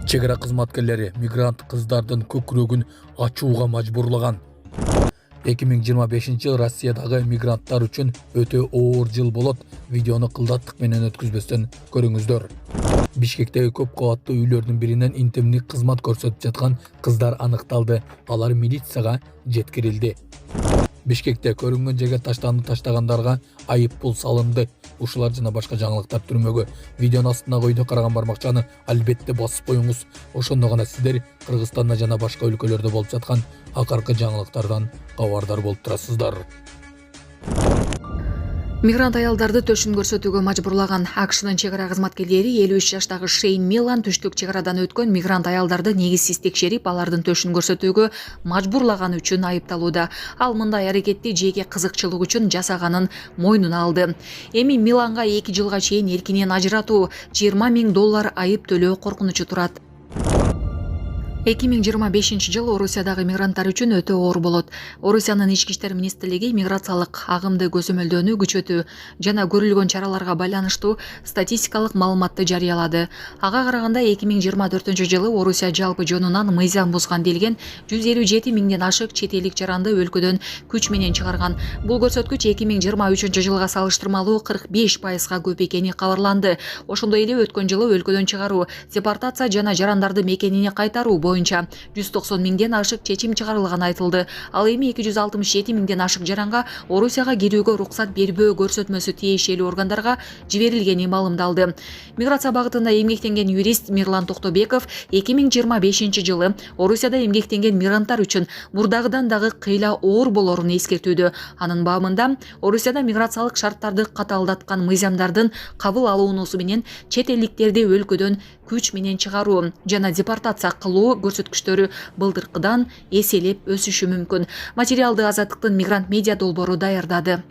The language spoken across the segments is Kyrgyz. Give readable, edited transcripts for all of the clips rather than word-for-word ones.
Чегара кызматкерлери мигрант кыздардын көкүрөгүн ачууга мажбурлаган. 2025 жыл Россиядагы мигранттар үчүн өтө оор жыл болот. Видеону кылдаттык менен өткүзбөстөн көрүңүздөр. Бишкектеги көп кабаттуу үйлөрдүн биринен интимдик кызмат көрсөтүп жаткан кыздар аныкталды. Алар милицияга жеткирилди. Бишкекте көрүнгөн жерге таштагандарга айып пул салынды. Ушулар жана башка жаңылыктар түрмөгө. Видеонун астындагы өйдө караган бармакчаны албетте басып коюңуз. Ошондо гана сиздер Кыргызстанда жана башка өлкөлөрдө болуп жаткан акыркы жаңылыктардан кабардар болуп турасыздар. Мигрант аялдарды төшүн көрсөтүүгө мажбурлаган АКШнын чегара кызматкерлери 53 жаштагы Шейн Милан түштүк чегарадан өткөн мигрант аялдарды негизсиз текшерип, алардын төшүн көрсөтүүгө мажбурлаганы үчүн айыпталууда. Ал мындай аракетти жеке кызыкчылык үчүн жасаганын мойнуна алды. Эми Миланга 2 жылга чейин эркинен ажыратуу, $20,000 айып төлөө коркунучу турат. 2025 жыл Орусиядагы мигранттар үчүн өтө оор болот. Орусиянын ички иштер министрлиги миграциялык агымды көзөмөлдөөнү күчөтүү жана көрүлгөн чараларга байланыштуу статистикалык маалыматты жарыялады. Ага караганда 2024 жылы Орусия жалпы жонунан мыйзам бузган делген 157 миңден ашык чет элдик жаранды өлкөдөн күч менен чыгарган. Бул көрсөткүч 2023 жылга салыштырмалуу 45%га көп экени кабарланды. Ошондой эле өткөн жылы өлкөдөн чыгаруу, депортация жана жарандарды мекенине кайтаруу боюнча 190 миңден ашык чечим чыгарылганы айтылды. Ал эми 267 миңден ашык жаранга Орусияга кирүүгө уруксат бербөө көрсөтмөсү тиешелүү органдарга жиберилгени маалымдалды. Миграция багытында эмгектенген юрист Мирлан Токтобеков 2025 жылы Орусияда эмгектенген мигранттар үчүн мурдагыдан дагы кыйла оор болорун эскертүүдө. Анын баамында Орусияда миграциялык шарттарды катаалдаткан мыйзамдардын кабыл алынуусу менен чет элдиктерди өлкөдөн күч менен чыгаруу жана депортация кылуу көрсөткүчтөрү былтыркыдан эселеп өсүшү мүмкүн. Материалды Азаттыктын мигрант медиа долбоору даярдады.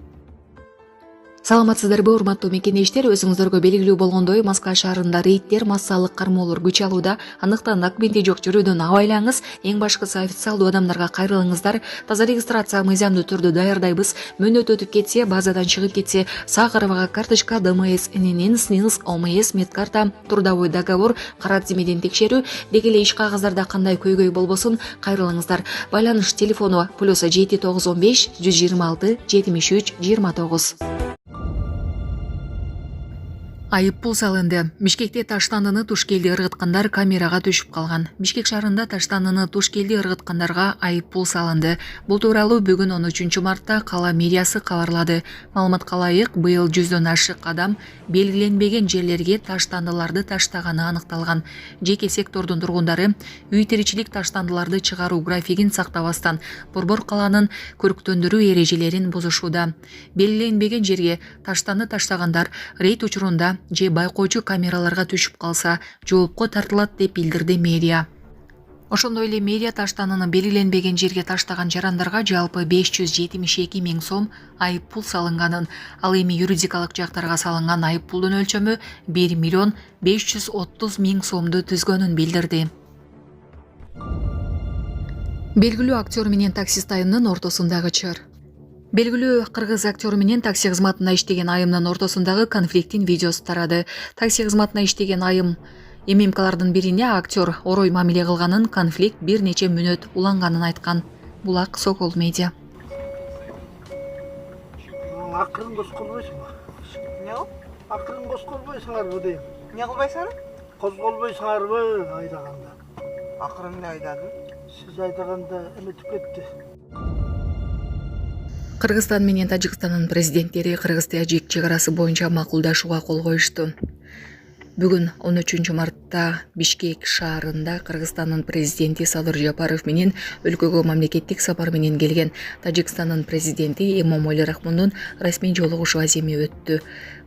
Саламатсыздарбы, урматтуу мекендештер, өзүңүздөргө белгилүү болгондой Москва шаарында рейдтер, массалык кармоолор күч алууда. Андыктан документи жок жүрүүдөн абайлаңыз. Эң башкысы официалдуу адамдарга кайрылыңыздар. Таза регистрация мыйзамдуу түрдө даярдайбыз. Мөөнөт өтүп кетсе, базадан чыгып кетсе, сак арбага карточка, ДМС, ННН, СНИЛС, ОМС, медкарта, трудовой договор, кара тизмеден текшерүү, деги эле иш кагаздарда кандай көйгөй болбосун кайрылыңыздар. Байланыш телефону +7 915 126 73 29. Айып пул салынды. Бишкекте таштандыны тушкелди ыргыткандар камерага түшүп калган. Бишкек шаарында таштандыны тушкелди ыргыткандарга айып пул салынды. Бул тууралуу бүгүн 13 мартта кала мэриясы кабарлады. Маалыматка ылайык, быйыл 100дөн ашык адам белгиленбеген жерлерге таштандыларды таштаганы аныкталган. Жеке сектордун тургундары үй тиричилик таштандыларды чыгаруу графигин сактабастан Борбор каланын көрктөндүрүү эрежелерин бузушууда. Белгиленбеген жерге таштанды таштагандар рейд учурунда же байкоочу камераларга түшүп калса жоопко тартылат деп билдирди мэрия. Ошондой эле мэрия таштанын белгиленбеген жерге таштаган жарандарга жалпы 572 миң сом айып пул салынганын, ал эми юридикалык жактарга салынган айып пулдун өлчөмү 1,530 миң сомду түзгөнүн билдирди. Белгилүү актер менен таксист айымдын ортосундагы чыр. Белгилүү кыргыз актеру менен такси кызматында иштеген айымдын ортосундагы конфликттин видеосу тарады. Такси кызматында иштеген айым ММКлардын бирине актер орой мамиле кылганын, конфликт бир нече мүнөт уланганын айткан. Булак Сокол медиа. Акырын козголбойсуңбу? Не? Акырын козголбойсуңарбы дейм. Не кылбайсыңар? Козголбойсуңарбы айдаганда? Акырын эле айдадым. Сиз айдаганда эметип кетти. Кыргызстан менен Тажикстандын президенттери Кыргыз-Тажик чегарасы боюнча макулдашууга кол коюшту. Бүгүн 13 мартта Бишкек шаарында Кыргызстандын президенти Садыр Жапаров менен өлкөгө мамлекеттик сапар менен келген Тажикстандын президенти Эмомали Рахмондун расмий жолугушуу аземи өттү.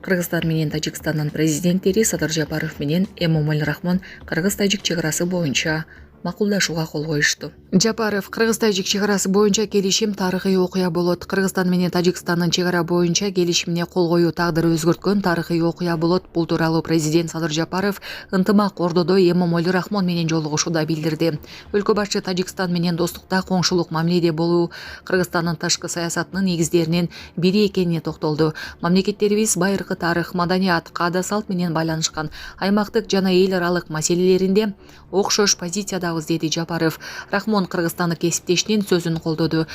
Кыргызстан менен Тажикстандын президенттери Садыр Жапаров менен Эмомали Рахмон Кыргыз-Тажик чегарасы боюнча макулдашууга кол коюшту. Жапаров: Кыргыз-Тажик чек арасы боюнча келишим тарыхый окуя болот. Кыргызстан менен Тажикстандын чек ара боюнча келишимине кол коюу тагдыры өзгөрткөн тарыхый окуя болот. Бул тууралуу президент Садыр Жапаров ынтымак ордодо Эмомали Рахмон менен жолугушууда билдирди. Өлкө башчы Тажикстан менен достукта, коңшулук мамиледе болуу Кыргызстандын тышкы саясатынын негиздеринин бири экенине токтолду. Мамлекеттерибиз байыркы тарых, маданият, каада салт менен байланышкан, аймактык жана эл аралык маселелеринде окшош позициядабыз, деди Жапаров. Рахмон Кыргызстандык кесиптешинин сөзүн колдоду.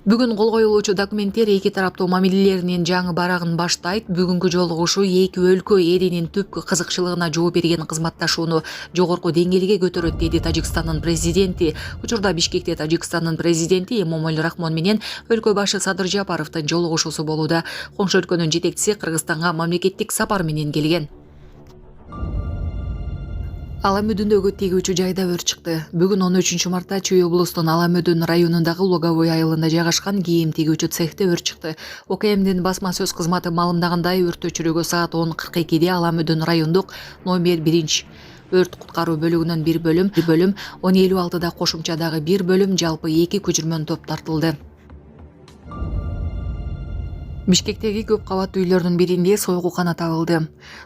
Бүгүн кол коюлуучу документтер эки тараптуу мамилелеринин жаңы барагын баштайт. Бүгүнкү жолугушуу эки өлкө элинин түпкү кызыкчылыгына жооп берген кызматташууну жогорку деңгээлге көтөрөт, деди Тажикстандын президенти. Учурда Бишкекте Тажикстандын президенти Эмомали Рахмон менен өлкө башы Садыр Жапаровдун жолугушуусу болууда. Коңшу өлкөнүн жетекчиси Кыргызстанга мамлекеттик сапар менен келген. Аламөдүндөгү тегүүчү жайда өрт чыкты. Бүгүн 13 мартта Чүй облустунун Аламөдүн районундагы Луговой айылында жайгашкан кийим тегүүчү цехте өрт чыкты. ОКМдин басма сөз кызматы маалымдагандай, өрт өчүрүүгө саат 10:42 Аламөдүн райондук номер 1 өрт куткаруу бөлүгүнөн бир бөлүм, 10:56 кошумча дагы бир бөлүм, жалпы 2 көчүрмөн топ тартылды. Бишкектеги көп кабаттуу үйлөрдүн биринде сойгукана табылды.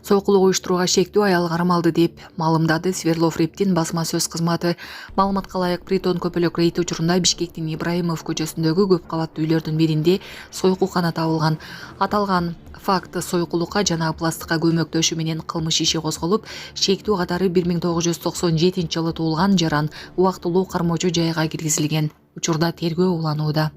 Сойкулук уюштурууга шектүү аял кармалды деп маалымдады Сверлов Рептин басма сөз кызматы. Маалыматка ылайык, притон көпөлөк рейд учурунда Бишкектин Ибраимов көчөсүндөгү көп кабаттуу үйлөрдүн биринде сойкукана табылган. Аталган факт сойкулукка жана пластикка көмөктөшүү менен кылмыш иши козголуп, шектүү катары 1997 жылы туулган жаран убактылуу кармоочу жайга киргизилген. Учурда тергөө уланууда.